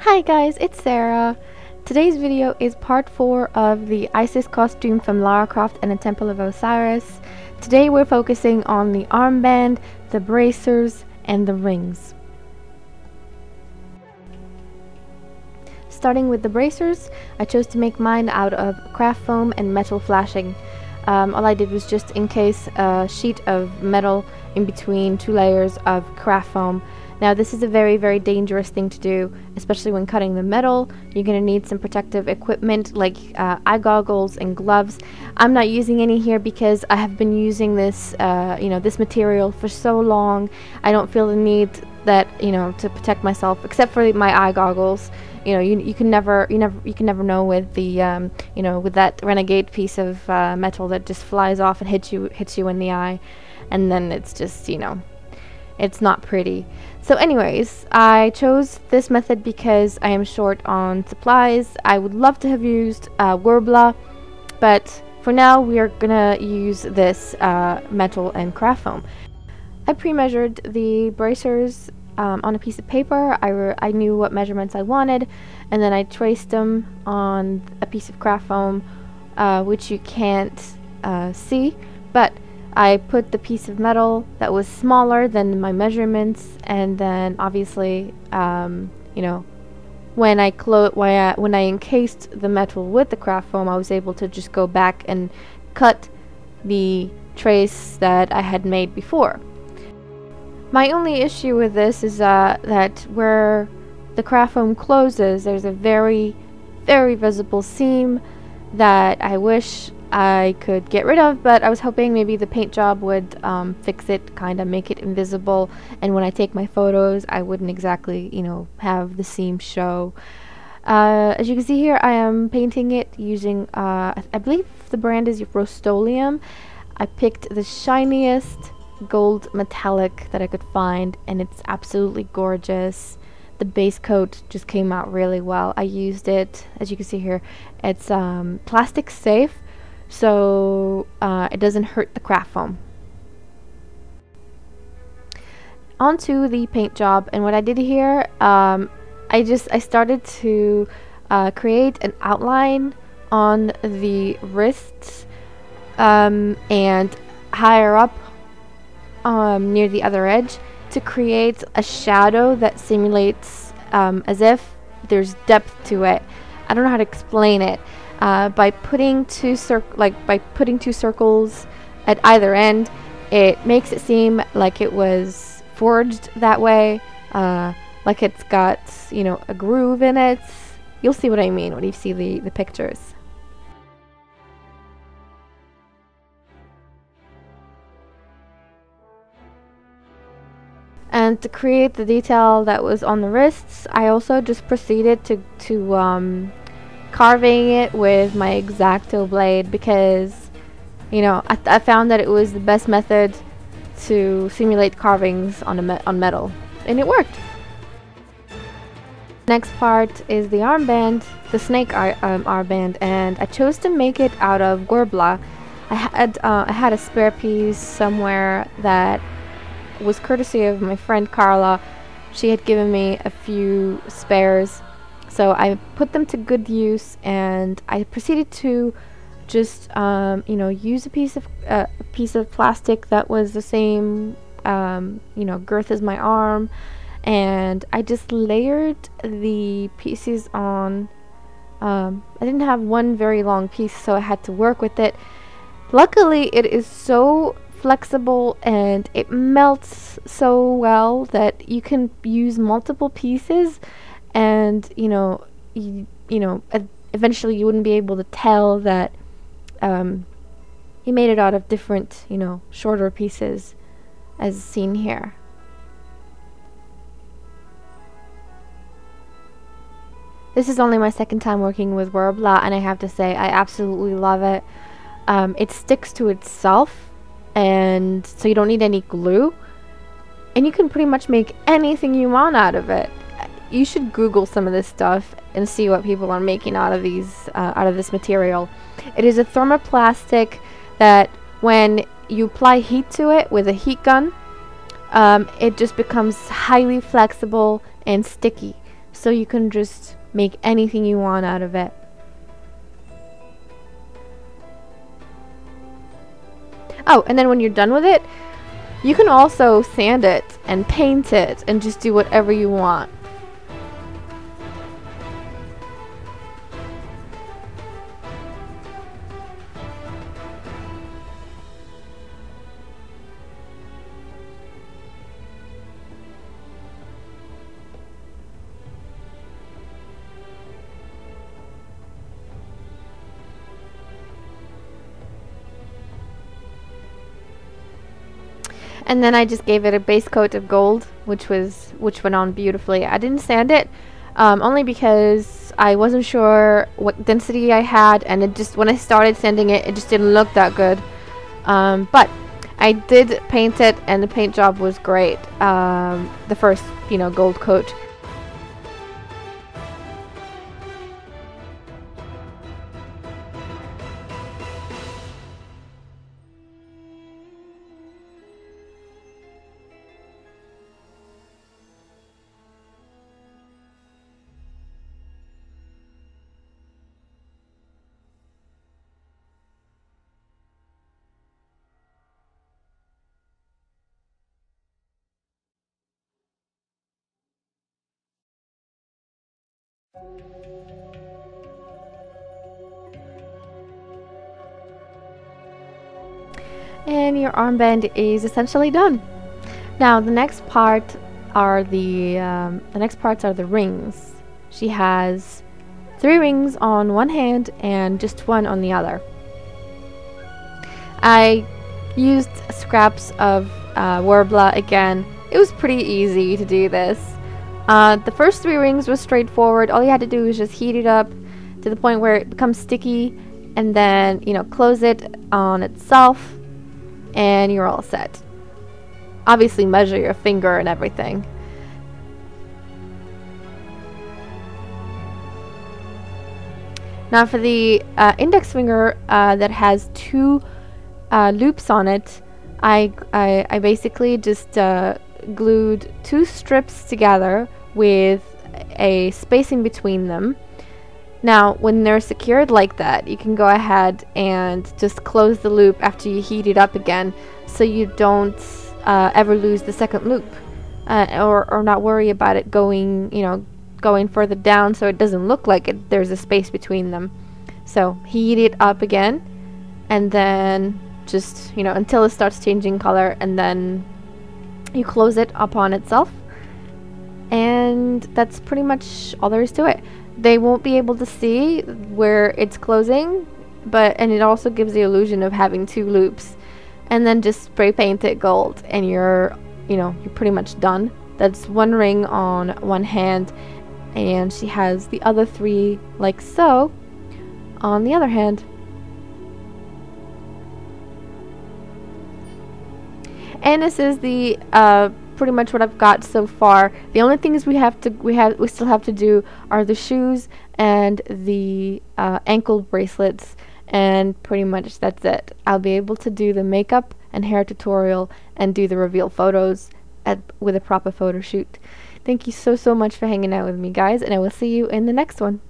Hi guys, it's Sarah. Today's video is part 4 of the Isis costume from Lara Croft and the Temple of Osiris. Today we're focusing on the armband, the bracers, and the rings. Starting with the bracers, I chose to make mine out of craft foam and metal flashing. All I did was just encase a sheet of metal in between 2 layers of craft foam. Now this is a very dangerous thing to do, especially when cutting the metal. You're going to need some protective equipment like eye goggles and gloves. I'm not using any here because I have been using this this material for so long. I don't feel the need that to protect myself, except for my eye goggles. You can never know with the with that renegade piece of metal that just flies off and hits you in the eye, and then it's just it's not pretty. So anyways, I chose this method because I am short on supplies. I would love to have used Worbla, but for now we are gonna use this metal and craft foam. I pre-measured the bracers on a piece of paper. I knew what measurements I wanted, and then I traced them on a piece of craft foam, which you can't see, but I put the piece of metal that was smaller than my measurements, and then obviously when I encased the metal with the craft foam, I was able to just go back and cut the trace that I had made before. My only issue with this is that where the craft foam closes, there's a very visible seam that I wish I could get rid of, but I was hoping maybe the paint job would fix it, kind of make it invisible, and when I take my photos I wouldn't exactly have the seam show. As you can see here, I am painting it using I believe the brand is Rust-Oleum. I picked the shiniest gold metallic that I could find, and it's absolutely gorgeous. The base coat just came out really well. I used it, as you can see here, it's plastic safe, so it doesn't hurt the craft foam. Onto the paint job, and what I did here, I started to create an outline on the wrists and higher up near the other edge to create a shadow that simulates as if there's depth to it. I don't know how to explain it. By putting two circles at either end, it makes it seem like it was forged that way, like it's got a groove in it. You'll see what I mean when you see the pictures. And to create the detail that was on the wrists, I also just proceeded to carving it with my X-Acto blade, because I found that it was the best method to simulate carvings on metal, and it worked. Next part is the armband, the snake armband, and I chose to make it out of Worbla. I had a spare piece somewhere that was courtesy of my friend Carla. She had given me a few spares, so I put them to good use, and I proceeded to just use a piece of plastic that was the same girth as my arm, and I just layered the pieces on. I didn't have one very long piece, so I had to work with it. Luckily, it is so flexible and it melts so well that you can use multiple pieces, and eventually you wouldn't be able to tell that you made it out of different shorter pieces, as seen here. This is only my second time working with Worbla, and I have to say I absolutely love it. It sticks to itself, and so you don't need any glue, and you can pretty much make anything you want out of it. You should Google some of this stuff and see what people are making out of this material. It is a thermoplastic that when you apply heat to it with a heat gun, it just becomes highly flexible and sticky, so you can just make anything you want out of it. Oh, and then when you're done with it, you can also sand it and paint it and just do whatever you want. And then I just gave it a base coat of gold, which went on beautifully. I didn't sand it, only because I wasn't sure what density I had, and it just, when I started sanding it, it just didn't look that good. But I did paint it, and the paint job was great. The first, gold coat. And your armband is essentially done. Now the next part are the next parts are the rings. She has 3 rings on one hand and just 1 on the other. I used scraps of Warbler again. It was pretty easy to do this. The first 3 rings was straightforward. All you had to do was just heat it up to the point where it becomes sticky, and then close it on itself, and you're all set. Obviously measure your finger and everything. Now for the index finger that has 2 loops on it, I basically just glued 2 strips together with a space in between them. Now when they're secured like that, you can go ahead and just close the loop after you heat it up again, so you don't ever lose the second loop, or not worry about it going further down, so it doesn't look like there's a space between them. So heat it up again, and then just until it starts changing color, and then you close it upon itself, and that's pretty much all there is to it. They won't be able to see where it's closing, and it also gives the illusion of having 2 loops. And then just spray paint it gold, and you're pretty much done. That's 1 ring on one hand, and she has the other 3 like so on the other hand. And this is the pretty much what I've got so far. The only things we still have to do are the shoes and the ankle bracelets, and pretty much that's it. I'll be able to do the makeup and hair tutorial and do the reveal photos with a proper photo shoot. Thank you so much for hanging out with me, guys, and I will see you in the next one.